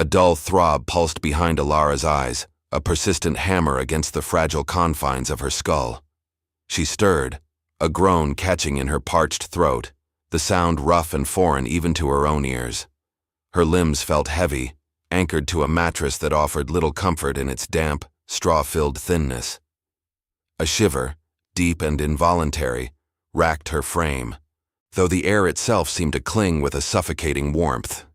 dull throb pulsed behind Alara's eyes, a persistent hammer against the fragile confines of her skull. She stirred, a groan catching in her parched throat, the sound rough and foreign even to her own ears. Her limbs felt heavy, anchored to a mattress that offered little comfort in its damp, straw-filled thinness. A shiver, deep and involuntary, racked her frame, though the air itself seemed to cling with a suffocating warmth.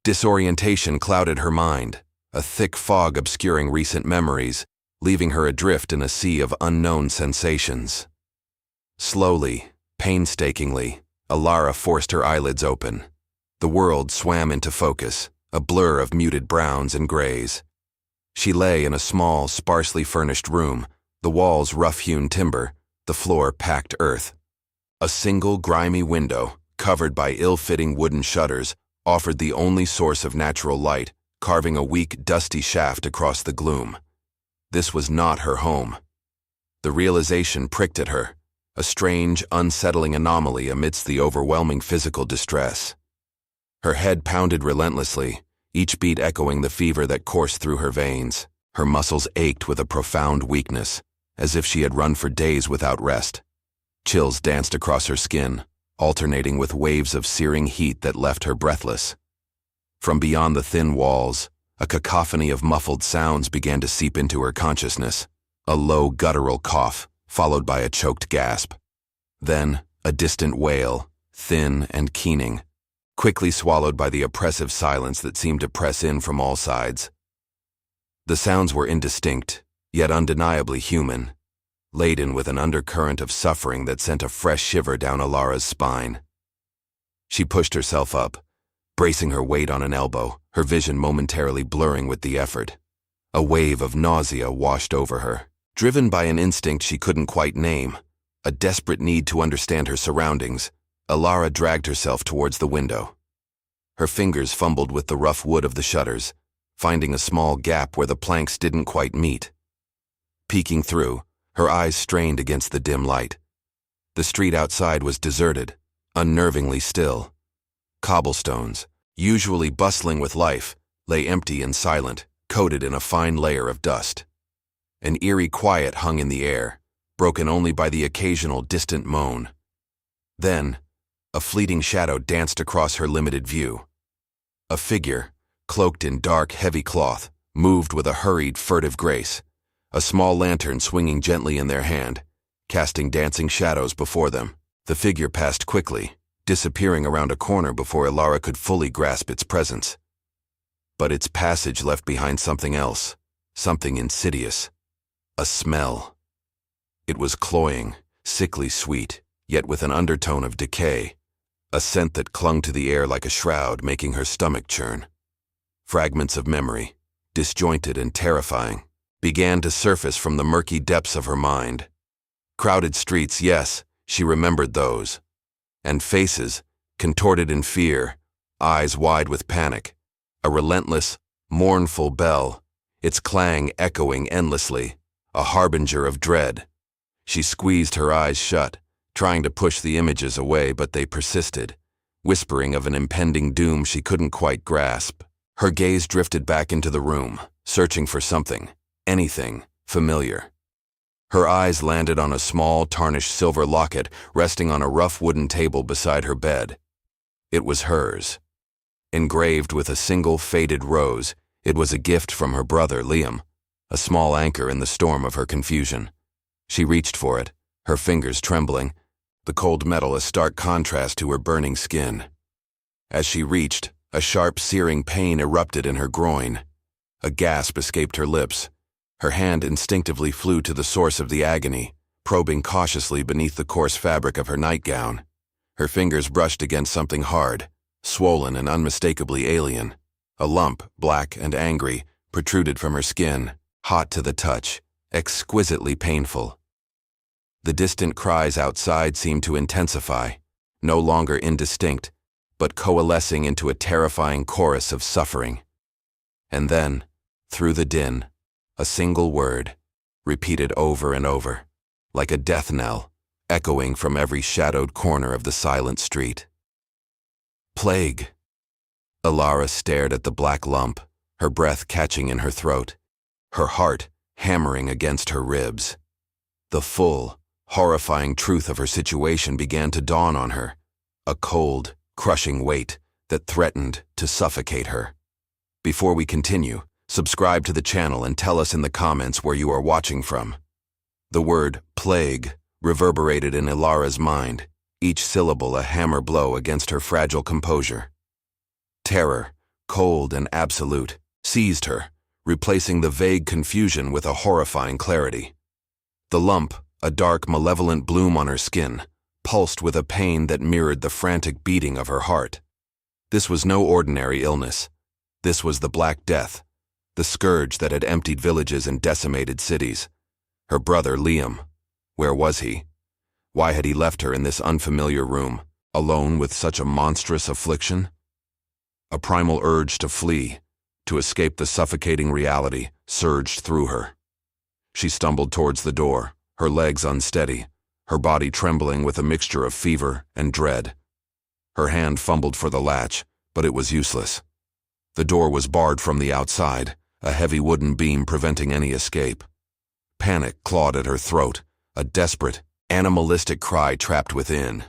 Disorientation clouded her mind, a thick fog obscuring recent memories, leaving her adrift in a sea of unknown sensations. Slowly, painstakingly, Alara forced her eyelids open. The world swam into focus, a blur of muted browns and grays. She lay in a small, sparsely furnished room, the walls rough-hewn timber, the floor packed earth. A single grimy window, covered by ill-fitting wooden shutters, offered the only source of natural light, carving a weak, dusty shaft across the gloom. This was not her home. The realization pricked at her, a strange, unsettling anomaly amidst the overwhelming physical distress. Her head pounded relentlessly, each beat echoing the fever that coursed through her veins. Her muscles ached with a profound weakness, as if she had run for days without rest. Chills danced across her skin, alternating with waves of searing heat that left her breathless. From beyond the thin walls, a cacophony of muffled sounds began to seep into her consciousness. A low guttural cough, followed by a choked gasp. Then, a distant wail, thin and keening, quickly swallowed by the oppressive silence that seemed to press in from all sides. The sounds were indistinct, yet undeniably human, laden with an undercurrent of suffering that sent a fresh shiver down Alara's spine. She pushed herself up, bracing her weight on an elbow, her vision momentarily blurring with the effort. A wave of nausea washed over her, driven by an instinct she couldn't quite name, a desperate need to understand her surroundings. Alara dragged herself towards the window. Her fingers fumbled with the rough wood of the shutters, finding a small gap where the planks didn't quite meet. Peeking through, her eyes strained against the dim light. The street outside was deserted, unnervingly still. Cobblestones, usually bustling with life, lay empty and silent, coated in a fine layer of dust. An eerie quiet hung in the air, broken only by the occasional distant moan. Then, a fleeting shadow danced across her limited view. A figure, cloaked in dark, heavy cloth, moved with a hurried, furtive grace, a small lantern swinging gently in their hand, casting dancing shadows before them. The figure passed quickly, disappearing around a corner before Alara could fully grasp its presence. But its passage left behind something else, something insidious. A smell. It was cloying, sickly sweet, yet with an undertone of decay, a scent that clung to the air like a shroud, making her stomach churn. Fragments of memory, disjointed and terrifying, began to surface from the murky depths of her mind. Crowded streets, yes, she remembered those. And faces, contorted in fear, eyes wide with panic. A relentless, mournful bell, its clang echoing endlessly, a harbinger of dread. She squeezed her eyes shut, trying to push the images away, but they persisted, whispering of an impending doom she couldn't quite grasp. Her gaze drifted back into the room, searching for something, anything, familiar. Her eyes landed on a small, tarnished silver locket resting on a rough wooden table beside her bed. It was hers. Engraved with a single faded rose, it was a gift from her brother, Liam, a small anchor in the storm of her confusion. She reached for it, her fingers trembling, the cold metal a stark contrast to her burning skin. As she reached, a sharp, searing pain erupted in her groin. A gasp escaped her lips. Her hand instinctively flew to the source of the agony, probing cautiously beneath the coarse fabric of her nightgown. Her fingers brushed against something hard, swollen and unmistakably alien. A lump, black and angry, protruded from her skin, hot to the touch, exquisitely painful. The distant cries outside seemed to intensify, no longer indistinct, but coalescing into a terrifying chorus of suffering. And then, through the din, a single word, repeated over and over, like a death knell, echoing from every shadowed corner of the silent street. Plague. Alara stared at the black lump, her breath catching in her throat, her heart hammering against her ribs. The full, horrifying truth of her situation began to dawn on her, a cold, crushing weight that threatened to suffocate her. Before we continue, subscribe to the channel and tell us in the comments where you are watching from. The word plague reverberated in Alara's mind, each syllable a hammer blow against her fragile composure. Terror, cold and absolute, seized her, replacing the vague confusion with a horrifying clarity. The lump, a dark, malevolent bloom on her skin, pulsed with a pain that mirrored the frantic beating of her heart. This was no ordinary illness. This was the Black Death, the scourge that had emptied villages and decimated cities. Her brother, Liam. Where was he? Why had he left her in this unfamiliar room, alone with such a monstrous affliction? A primal urge to flee, to escape the suffocating reality, surged through her. She stumbled towards the door, her legs unsteady, her body trembling with a mixture of fever and dread. Her hand fumbled for the latch, but it was useless. The door was barred from the outside, a heavy wooden beam preventing any escape. Panic clawed at her throat, a desperate, animalistic cry trapped within.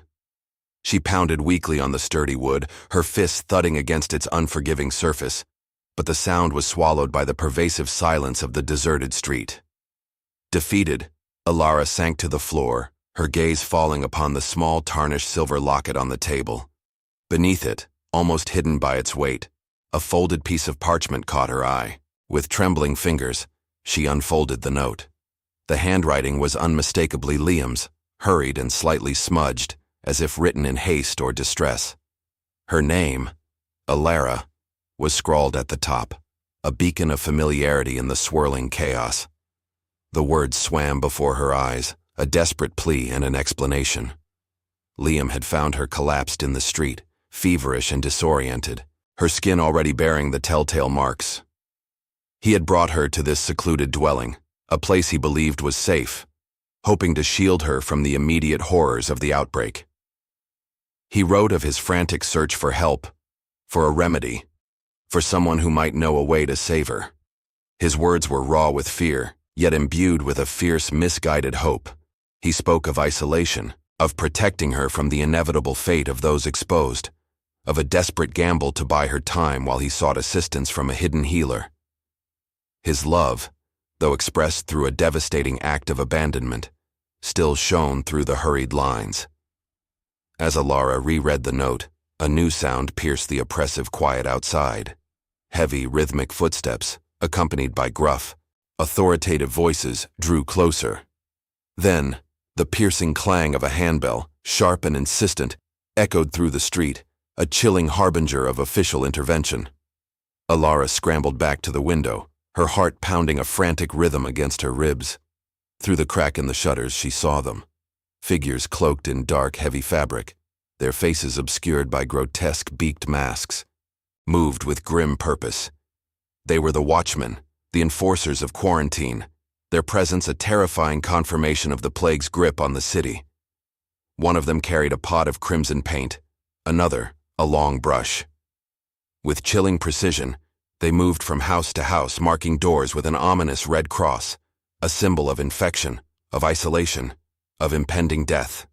She pounded weakly on the sturdy wood, her fists thudding against its unforgiving surface, but the sound was swallowed by the pervasive silence of the deserted street. Defeated, Alara sank to the floor, her gaze falling upon the small tarnished silver locket on the table. Beneath it, almost hidden by its weight, a folded piece of parchment caught her eye. With trembling fingers, she unfolded the note. The handwriting was unmistakably Liam's, hurried and slightly smudged, as if written in haste or distress. Her name, Alara, was scrawled at the top, a beacon of familiarity in the swirling chaos. The words swam before her eyes, a desperate plea and an explanation. Liam had found her collapsed in the street, feverish and disoriented, her skin already bearing the telltale marks. He had brought her to this secluded dwelling, a place he believed was safe, hoping to shield her from the immediate horrors of the outbreak. He wrote of his frantic search for help, for a remedy, for someone who might know a way to save her. His words were raw with fear, yet imbued with a fierce, misguided hope. He spoke of isolation, of protecting her from the inevitable fate of those exposed, of a desperate gamble to buy her time while he sought assistance from a hidden healer. His love, though expressed through a devastating act of abandonment, still shone through the hurried lines. As Alara reread the note, a new sound pierced the oppressive quiet outside. Heavy, rhythmic footsteps, accompanied by gruff, authoritative voices, drew closer. Then, the piercing clang of a handbell, sharp and insistent, echoed through the street, a chilling harbinger of official intervention. Alara scrambled back to the window, her heart pounding a frantic rhythm against her ribs. Through the crack in the shutters, she saw them. Figures cloaked in dark, heavy fabric, their faces obscured by grotesque, beaked masks, moved with grim purpose. They were the watchmen, the enforcers of quarantine, their presence a terrifying confirmation of the plague's grip on the city. One of them carried a pot of crimson paint, another, a long brush. With chilling precision, they moved from house to house, marking doors with an ominous red cross, a symbol of infection, of isolation, of impending death.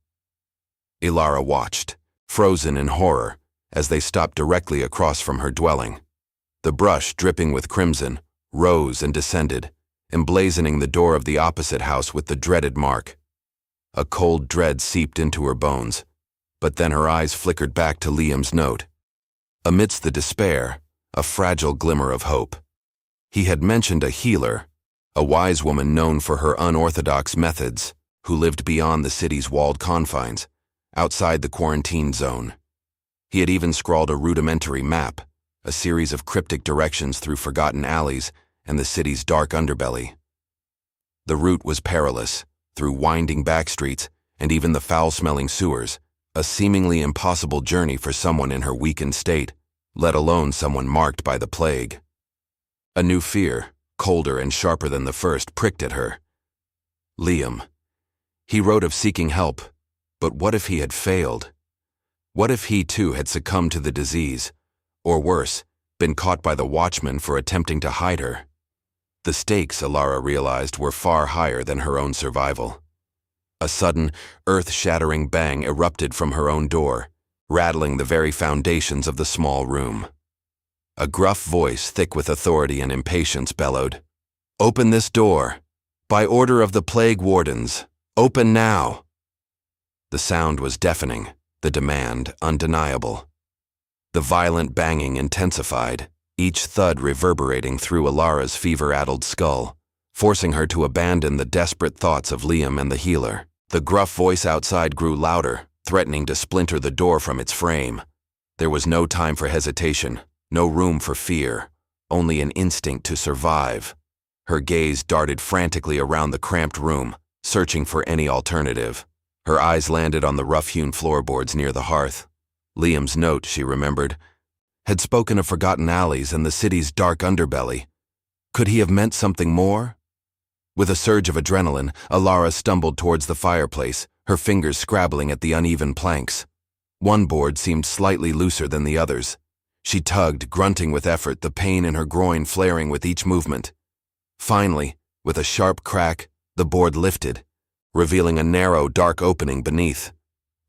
Alara watched, frozen in horror, as they stopped directly across from her dwelling. The brush, dripping with crimson, rose and descended, emblazoning the door of the opposite house with the dreaded mark. A cold dread seeped into her bones, but then her eyes flickered back to Liam's note. Amidst the despair, a fragile glimmer of hope. He had mentioned a healer, a wise woman known for her unorthodox methods, who lived beyond the city's walled confines, outside the quarantine zone. He had even scrawled a rudimentary map, a series of cryptic directions through forgotten alleys and the city's dark underbelly. The route was perilous, through winding back streets and even the foul-smelling sewers, a seemingly impossible journey for someone in her weakened state, let alone someone marked by the plague. A new fear, colder and sharper than the first, pricked at her. Liam. He wrote of seeking help, but what if he had failed? What if he too had succumbed to the disease, Or worse, been caught by the watchman for attempting to hide her. The stakes, Alara realized, were far higher than her own survival. A sudden, earth-shattering bang erupted from her own door, rattling the very foundations of the small room. A gruff voice, thick with authority and impatience, bellowed, "Open this door! By order of the plague wardens! Open now!" The sound was deafening, the demand undeniable. The violent banging intensified, each thud reverberating through Alara's fever-addled skull, forcing her to abandon the desperate thoughts of Liam and the healer. The gruff voice outside grew louder, threatening to splinter the door from its frame. There was no time for hesitation, no room for fear, only an instinct to survive. Her gaze darted frantically around the cramped room, searching for any alternative. Her eyes landed on the rough-hewn floorboards near the hearth. Liam's note, she remembered, had spoken of forgotten alleys and the city's dark underbelly. Could he have meant something more? With a surge of adrenaline, Alara stumbled towards the fireplace, her fingers scrabbling at the uneven planks. One board seemed slightly looser than the others. She tugged, grunting with effort, the pain in her groin flaring with each movement. Finally, with a sharp crack, the board lifted, revealing a narrow, dark opening beneath.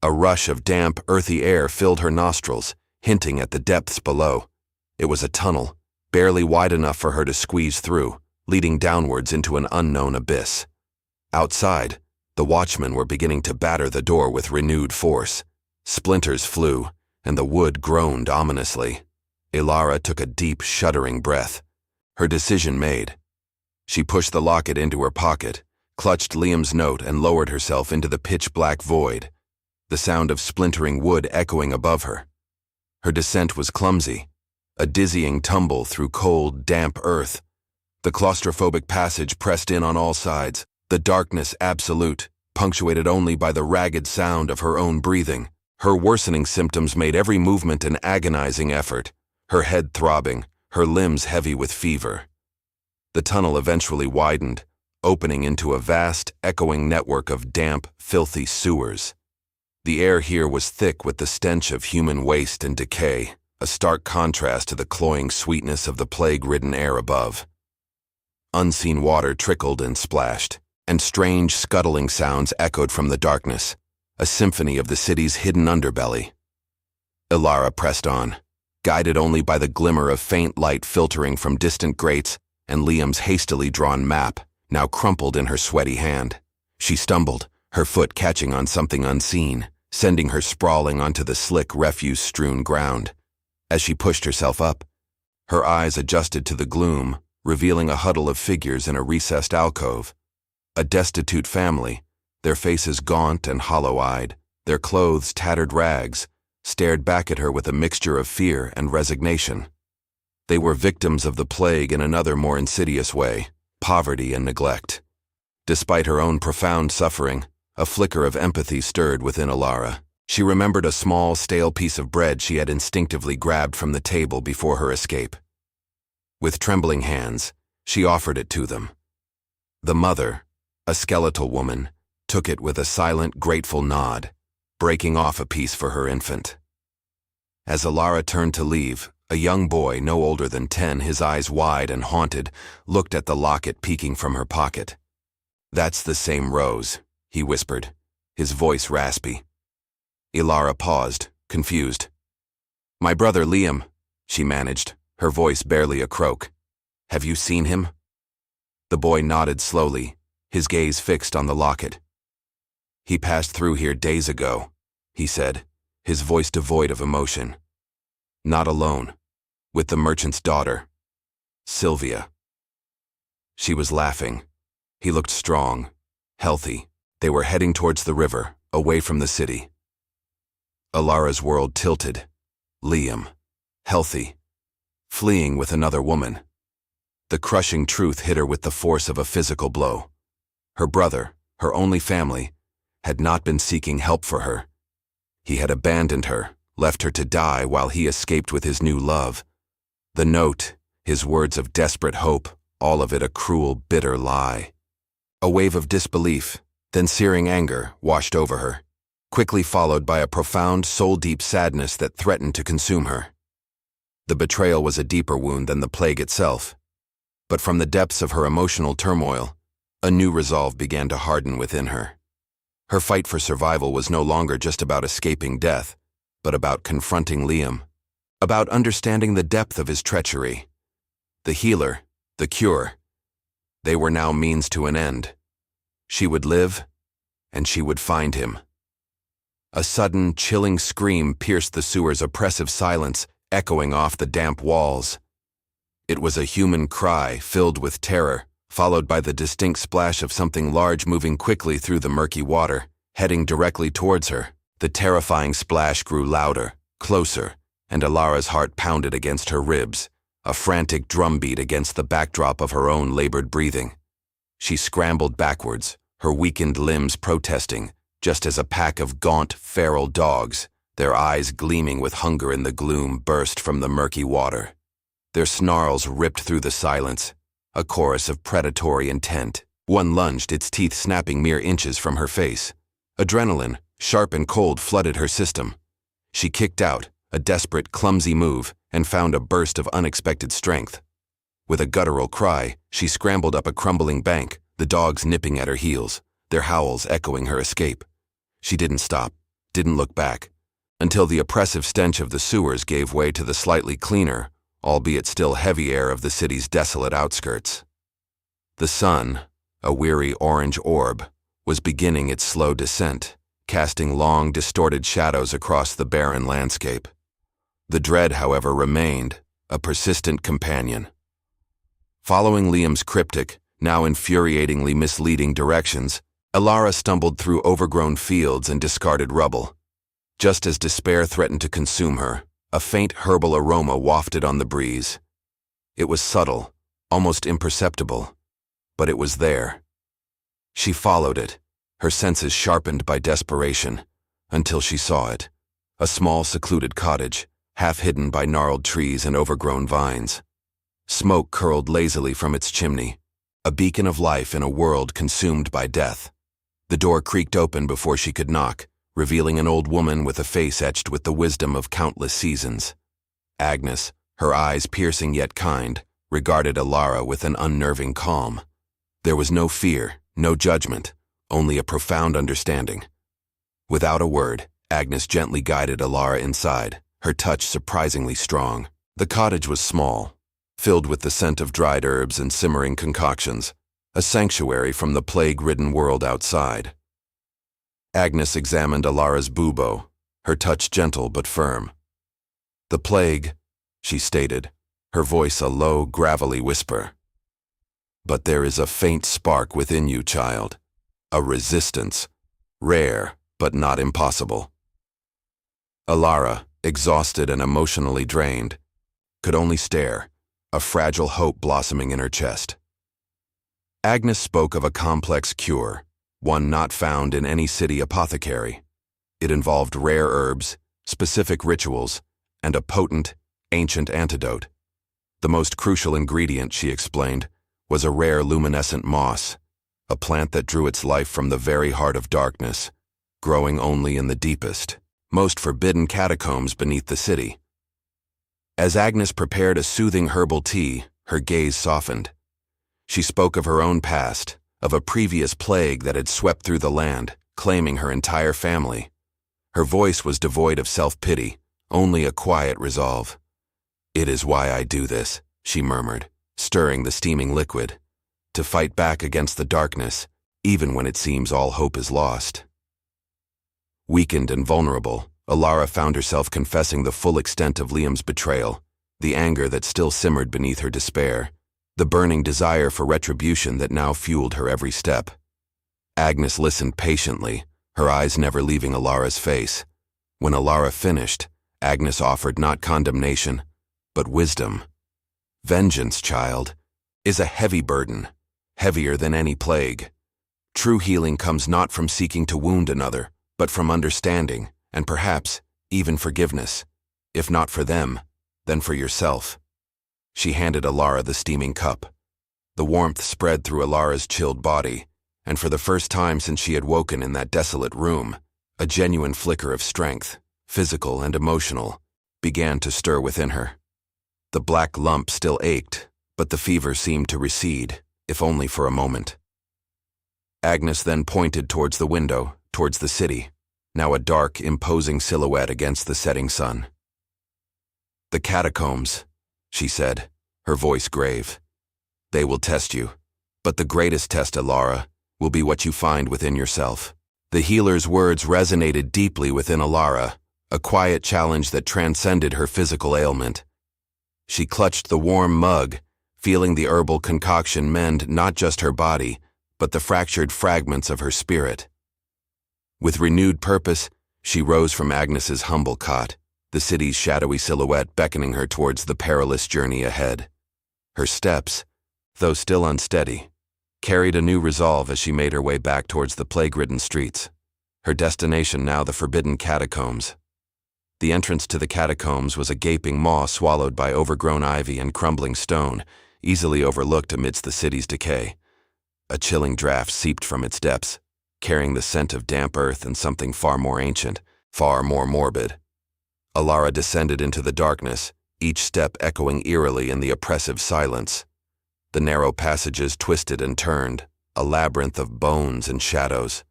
A rush of damp, earthy air filled her nostrils, hinting at the depths below. It was a tunnel, barely wide enough for her to squeeze through, leading downwards into an unknown abyss. Outside, the watchmen were beginning to batter the door with renewed force. Splinters flew, and the wood groaned ominously. Alara took a deep, shuddering breath. Her decision made. She pushed the locket into her pocket, clutched Liam's note, and lowered herself into the pitch-black void, the sound of splintering wood echoing above her. Her descent was clumsy, a dizzying tumble through cold, damp earth. The claustrophobic passage pressed in on all sides, the darkness absolute, punctuated only by the ragged sound of her own breathing. Her worsening symptoms made every movement an agonizing effort, her head throbbing, her limbs heavy with fever. The tunnel eventually widened, opening into a vast, echoing network of damp, filthy sewers. The air here was thick with the stench of human waste and decay, a stark contrast to the cloying sweetness of the plague-ridden air above. Unseen water trickled and splashed, and strange, scuttling sounds echoed from the darkness, a symphony of the city's hidden underbelly. Alara pressed on, guided only by the glimmer of faint light filtering from distant grates and Liam's hastily drawn map, now crumpled in her sweaty hand. She stumbled, her foot catching on something unseen, sending her sprawling onto the slick, refuse-strewn ground. As she pushed herself up, her eyes adjusted to the gloom, revealing a huddle of figures in a recessed alcove. A destitute family, their faces gaunt and hollow-eyed, their clothes tattered rags, stared back at her with a mixture of fear and resignation. They were victims of the plague in another more insidious way, poverty and neglect. Despite her own profound suffering, a flicker of empathy stirred within Alara. She remembered a small, stale piece of bread she had instinctively grabbed from the table before her escape. With trembling hands, she offered it to them. The mother, a skeletal woman, took it with a silent, grateful nod, breaking off a piece for her infant. As Alara turned to leave, a young boy, no older than 10, his eyes wide and haunted, looked at the locket peeking from her pocket. "That's the same rose," he whispered, his voice raspy. Alara paused, confused. "My brother Liam," she managed, her voice barely a croak. "Have you seen him?" The boy nodded slowly, his gaze fixed on the locket. "He passed through here days ago," he said, his voice devoid of emotion. "Not alone, with the merchant's daughter, Sylvia." She was laughing. He looked strong, healthy. They were heading towards the river, away from the city. Alara's world tilted. Liam, healthy, fleeing with another woman. The crushing truth hit her with the force of a physical blow. Her brother, her only family, had not been seeking help for her. He had abandoned her, left her to die while he escaped with his new love. The note, his words of desperate hope, all of it a cruel, bitter lie. A wave of disbelief, then searing anger, washed over her, quickly followed by a profound, soul-deep sadness that threatened to consume her. The betrayal was a deeper wound than the plague itself. But from the depths of her emotional turmoil, a new resolve began to harden within her. Her fight for survival was no longer just about escaping death, but about confronting Liam, about understanding the depth of his treachery. The healer, the cure, they were now means to an end. She would live, and she would find him. A sudden, chilling scream pierced the sewer's oppressive silence, echoing off the damp walls. It was a human cry filled with terror, followed by the distinct splash of something large moving quickly through the murky water, heading directly towards her. The terrifying splash grew louder, closer, and Alara's heart pounded against her ribs, a frantic drumbeat against the backdrop of her own labored breathing. She scrambled backwards, her weakened limbs protesting, just as a pack of gaunt, feral dogs, their eyes gleaming with hunger in the gloom, burst from the murky water. Their snarls ripped through the silence, a chorus of predatory intent. One lunged, its teeth snapping mere inches from her face. Adrenaline, sharp and cold, flooded her system. She kicked out, a desperate, clumsy move, and found a burst of unexpected strength. With a guttural cry, she scrambled up a crumbling bank, the dogs nipping at her heels, their howls echoing her escape. She didn't stop, didn't look back, until the oppressive stench of the sewers gave way to the slightly cleaner, albeit still heavy air of the city's desolate outskirts. The sun, a weary orange orb, was beginning its slow descent, casting long, distorted shadows across the barren landscape. The dread, however, remained, a persistent companion. Following Liam's cryptic, now infuriatingly misleading directions, Alara stumbled through overgrown fields and discarded rubble. Just as despair threatened to consume her, a faint herbal aroma wafted on the breeze. It was subtle, almost imperceptible, but it was there. She followed it, her senses sharpened by desperation, until she saw it, a small secluded cottage, half hidden by gnarled trees and overgrown vines. Smoke curled lazily from its chimney, a beacon of life in a world consumed by death. The door creaked open before she could knock, revealing an old woman with a face etched with the wisdom of countless seasons. Agnes, her eyes piercing yet kind, regarded Alara with an unnerving calm. There was no fear, no judgment, only a profound understanding. Without a word, Agnes gently guided Alara inside, her touch surprisingly strong. The cottage was small, filled with the scent of dried herbs and simmering concoctions, a sanctuary from the plague-ridden world outside. Agnes examined Alara's bubo, her touch gentle but firm. "The plague," she stated, her voice a low, gravelly whisper. "But there is a faint spark within you, child. A resistance, rare but not impossible." Alara, exhausted and emotionally drained, could only stare, a fragile hope blossoming in her chest. Agnes spoke of a complex cure, one not found in any city apothecary. It involved rare herbs, specific rituals, and a potent, ancient antidote. The most crucial ingredient, she explained, was a rare luminescent moss, a plant that drew its life from the very heart of darkness, growing only in the deepest, most forbidden catacombs beneath the city. As Agnes prepared a soothing herbal tea, her gaze softened. She spoke of her own past, of a previous plague that had swept through the land, claiming her entire family. Her voice was devoid of self-pity, only a quiet resolve. "It is why I do this," she murmured, stirring the steaming liquid, "to fight back against the darkness, even when it seems all hope is lost." Weakened and vulnerable, Alara found herself confessing the full extent of Liam's betrayal, the anger that still simmered beneath her despair, the burning desire for retribution that now fueled her every step. Agnes listened patiently, her eyes never leaving Alara's face. When Alara finished, Agnes offered not condemnation, but wisdom. "Vengeance, child, is a heavy burden, heavier than any plague. True healing comes not from seeking to wound another, but from understanding, and perhaps even forgiveness. If not for them, then for yourself." She handed Alara the steaming cup. The warmth spread through Alara's chilled body, and for the first time since she had woken in that desolate room, a genuine flicker of strength, physical and emotional, began to stir within her. The black lump still ached, but the fever seemed to recede, if only for a moment. Agnes then pointed towards the window, towards the city, now a dark, imposing silhouette against the setting sun. "The catacombs," she said, her voice grave. "They will test you, but the greatest test, Alara, will be what you find within yourself." The healer's words resonated deeply within Alara, a quiet challenge that transcended her physical ailment. She clutched the warm mug, feeling the herbal concoction mend not just her body, but the fractured fragments of her spirit. With renewed purpose, she rose from Agnes's humble cot, the city's shadowy silhouette beckoning her towards the perilous journey ahead. Her steps, though still unsteady, carried a new resolve as she made her way back towards the plague-ridden streets, her destination now the forbidden catacombs. The entrance to the catacombs was a gaping maw swallowed by overgrown ivy and crumbling stone, easily overlooked amidst the city's decay. A chilling draft seeped from its depths, carrying the scent of damp earth and something far more ancient, far more morbid. Alara descended into the darkness, each step echoing eerily in the oppressive silence. The narrow passages twisted and turned, a labyrinth of bones and shadows.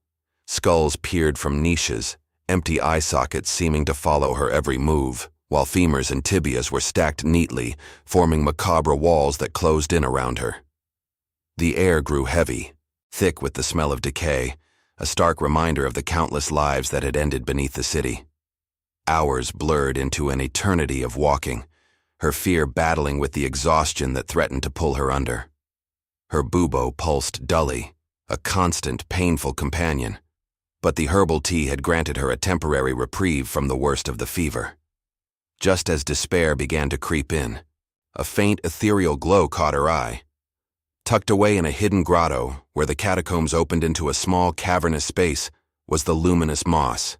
Skulls peered from niches, empty eye sockets seeming to follow her every move, while femurs and tibias were stacked neatly, forming macabre walls that closed in around her. The air grew heavy, thick with the smell of decay, a stark reminder of the countless lives that had ended beneath the city. Hours blurred into an eternity of walking, her fear battling with the exhaustion that threatened to pull her under. Her bubo pulsed dully, a constant, painful companion, but the herbal tea had granted her a temporary reprieve from the worst of the fever. Just as despair began to creep in, a faint ethereal glow caught her eye. Tucked away in a hidden grotto, where the catacombs opened into a small cavernous space, was the luminous moss.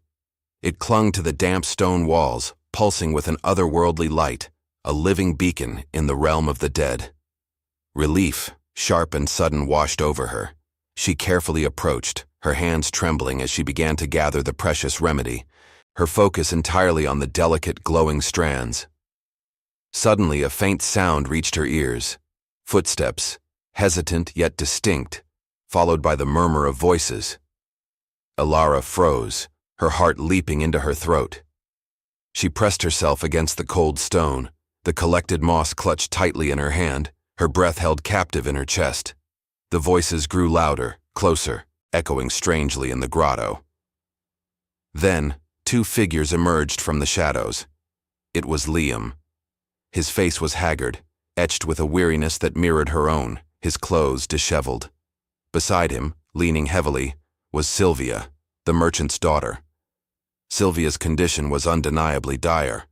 It clung to the damp stone walls, pulsing with an otherworldly light, a living beacon in the realm of the dead. Relief, sharp and sudden, washed over her. She carefully approached, her hands trembling as she began to gather the precious remedy, her focus entirely on the delicate, glowing strands. Suddenly, a faint sound reached her ears. Footsteps, hesitant yet distinct, followed by the murmur of voices. Alara froze, her heart leaping into her throat. She pressed herself against the cold stone, the collected moss clutched tightly in her hand, her breath held captive in her chest. The voices grew louder, closer, echoing strangely in the grotto. Then, two figures emerged from the shadows. It was Liam. His face was haggard, etched with a weariness that mirrored her own, his clothes disheveled. Beside him, leaning heavily, was Sylvia, the merchant's daughter. Sylvia's condition was undeniably dire.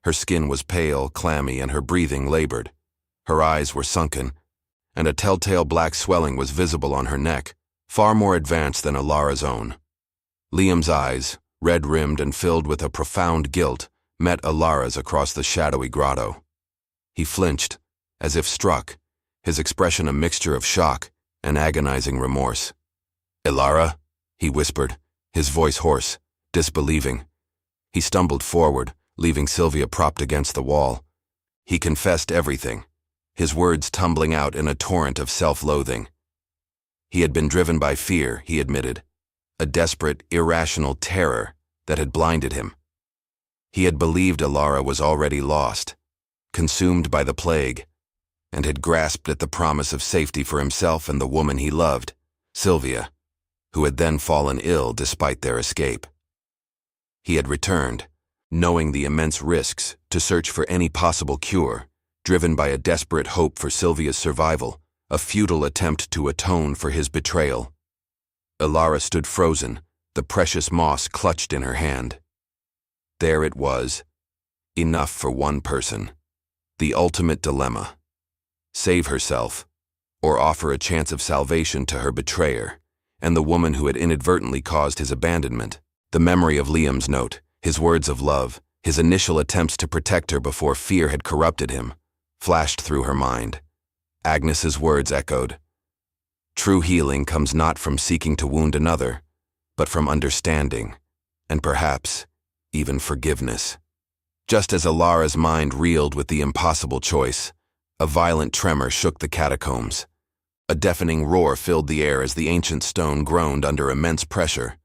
Her skin was pale, clammy, and her breathing labored. Her eyes were sunken, and a telltale black swelling was visible on her neck, far more advanced than Alara's own. Liam's eyes, red-rimmed and filled with a profound guilt, met Alara's across the shadowy grotto. He flinched, as if struck, his expression a mixture of shock and agonizing remorse. "Alara?" he whispered, his voice hoarse, disbelieving. He stumbled forward, leaving Sylvia propped against the wall. He confessed everything, his words tumbling out in a torrent of self-loathing. He had been driven by fear, he admitted, a desperate, irrational terror that had blinded him. He had believed Alara was already lost, consumed by the plague, and had grasped at the promise of safety for himself and the woman he loved, Sylvia, who had then fallen ill despite their escape. He had returned, knowing the immense risks, to search for any possible cure, driven by a desperate hope for Sylvia's survival, a futile attempt to atone for his betrayal. Alara stood frozen, the precious moss clutched in her hand. There it was, enough for one person, the ultimate dilemma. Save herself, or offer a chance of salvation to her betrayer, and the woman who had inadvertently caused his abandonment. The memory of Liam's note, his words of love, his initial attempts to protect her before fear had corrupted him, flashed through her mind. Agnes's words echoed. True healing comes not from seeking to wound another, but from understanding, and perhaps even forgiveness. Just as Alara's mind reeled with the impossible choice, a violent tremor shook the catacombs. A deafening roar filled the air as the ancient stone groaned under immense pressure.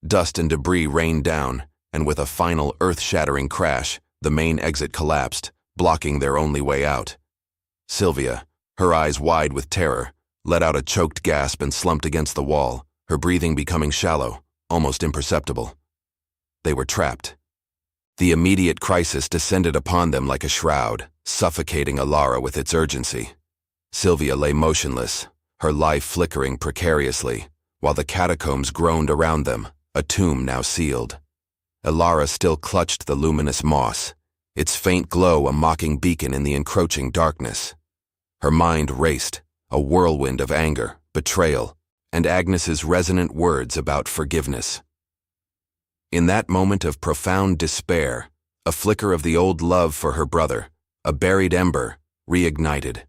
Dust and debris rained down, and with a final earth-shattering crash, the main exit collapsed, blocking their only way out. Sylvia, her eyes wide with terror, let out a choked gasp and slumped against the wall, her breathing becoming shallow, almost imperceptible. They were trapped. The immediate crisis descended upon them like a shroud, suffocating Alara with its urgency. Sylvia lay motionless, her life flickering precariously, while the catacombs groaned around them, a tomb now sealed. Alara still clutched the luminous moss, its faint glow a mocking beacon in the encroaching darkness. Her mind raced, a whirlwind of anger, betrayal, and Agnes's resonant words about forgiveness. In that moment of profound despair, a flicker of the old love for her brother, a buried ember, reignited.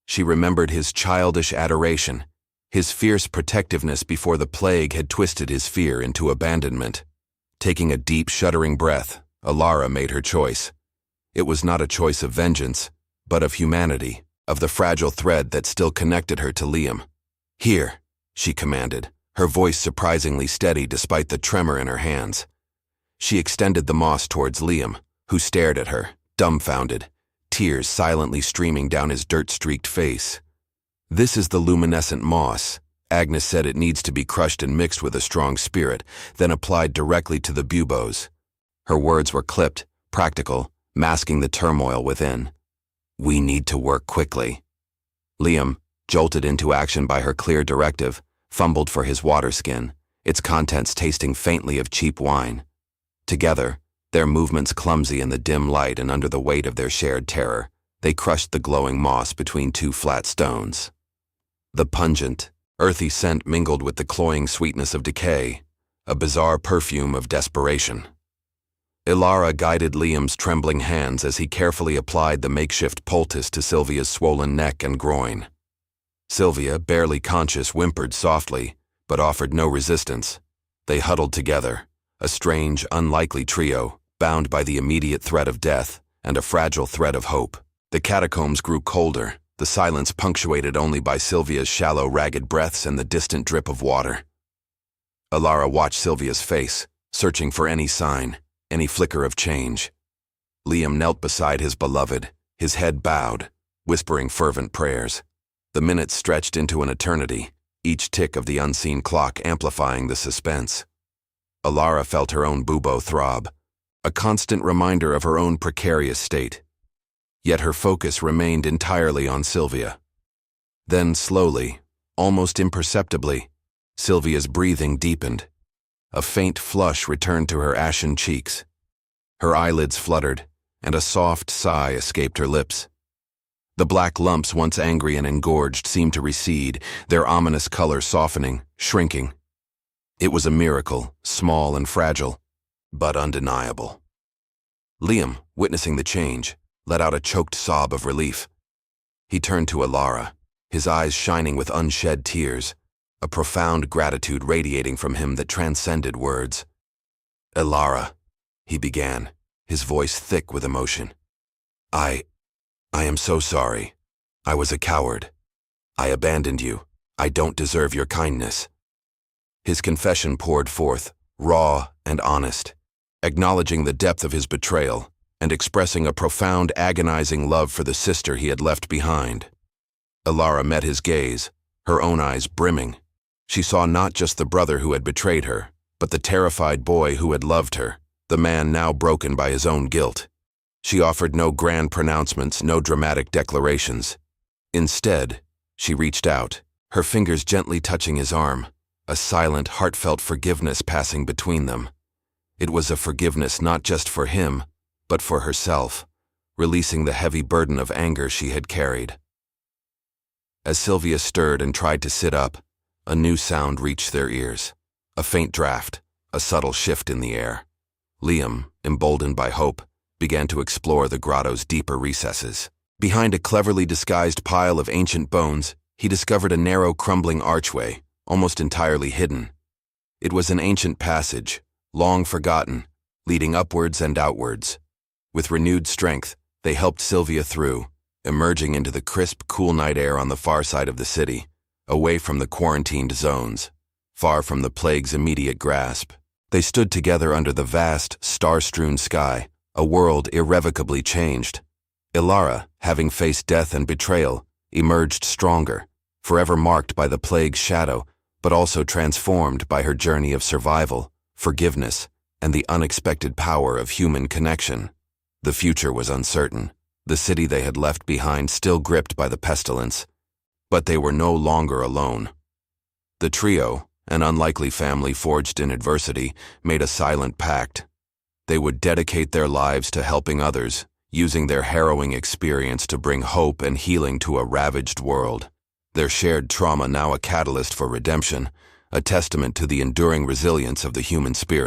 She remembered his childish adoration, his fierce protectiveness before the plague had twisted his fear into abandonment. Taking a deep, shuddering breath, Alara made her choice. It was not a choice of vengeance, but of humanity, of the fragile thread that still connected her to Liam. "Here," she commanded, her voice surprisingly steady despite the tremor in her hands. She extended the moss towards Liam, who stared at her, dumbfounded, tears silently streaming down his dirt-streaked face. "This is the luminescent moss." Agnes said it needs to be crushed and mixed with a strong spirit, then applied directly to the buboes. Her words were clipped, practical, masking the turmoil within. "We need to work quickly." Liam, jolted into action by her clear directive, fumbled for his water skin, its contents tasting faintly of cheap wine. Together, their movements clumsy in the dim light and under the weight of their shared terror, they crushed the glowing moss between two flat stones. The pungent, earthy scent mingled with the cloying sweetness of decay, a bizarre perfume of desperation. Alara guided Liam's trembling hands as he carefully applied the makeshift poultice to Sylvia's swollen neck and groin. Sylvia, barely conscious, whimpered softly, but offered no resistance. They huddled together, a strange, unlikely trio, bound by the immediate threat of death and a fragile thread of hope. The catacombs grew colder, the silence punctuated only by Sylvia's shallow, ragged breaths and the distant drip of water. Alara watched Sylvia's face, searching for any sign, any flicker of change. Liam knelt beside his beloved, his head bowed, whispering fervent prayers. The minutes stretched into an eternity, each tick of the unseen clock amplifying the suspense. Alara felt her own bubo throb, a constant reminder of her own precarious state. Yet her focus remained entirely on Sylvia. Then slowly, almost imperceptibly, Sylvia's breathing deepened. A faint flush returned to her ashen cheeks. Her eyelids fluttered, and a soft sigh escaped her lips. The black lumps, once angry and engorged, seemed to recede, their ominous color softening, shrinking. It was a miracle, small and fragile, but undeniable. Liam, witnessing the change, let out a choked sob of relief. He turned to Alara, his eyes shining with unshed tears, a profound gratitude radiating from him that transcended words. "Alara," he began, his voice thick with emotion. I am so sorry. I was a coward. I abandoned you. I don't deserve your kindness." His confession poured forth, raw and honest, acknowledging the depth of his betrayal and expressing a profound, agonizing love for the sister he had left behind. Alara met his gaze, her own eyes brimming. She saw not just the brother who had betrayed her, but the terrified boy who had loved her, the man now broken by his own guilt. She offered no grand pronouncements, no dramatic declarations. Instead, she reached out, her fingers gently touching his arm, a silent, heartfelt forgiveness passing between them. It was a forgiveness not just for him, but for herself, releasing the heavy burden of anger she had carried. As Sylvia stirred and tried to sit up, a new sound reached their ears, a faint draft, a subtle shift in the air. Liam, emboldened by hope, began to explore the grotto's deeper recesses. Behind a cleverly disguised pile of ancient bones, he discovered a narrow, crumbling archway, almost entirely hidden. It was an ancient passage, long forgotten, leading upwards and outwards. With renewed strength, they helped Sylvia through, emerging into the crisp, cool night air on the far side of the city, away from the quarantined zones, far from the plague's immediate grasp. They stood together under the vast, star-strewn sky, a world irrevocably changed. Ilara, having faced death and betrayal, emerged stronger, forever marked by the plague's shadow, but also transformed by her journey of survival, forgiveness, and the unexpected power of human connection. The future was uncertain, the city they had left behind still gripped by the pestilence, but they were no longer alone. The trio, an unlikely family forged in adversity, made a silent pact. They would dedicate their lives to helping others, using their harrowing experience to bring hope and healing to a ravaged world. Their shared trauma now a catalyst for redemption, a testament to the enduring resilience of the human spirit.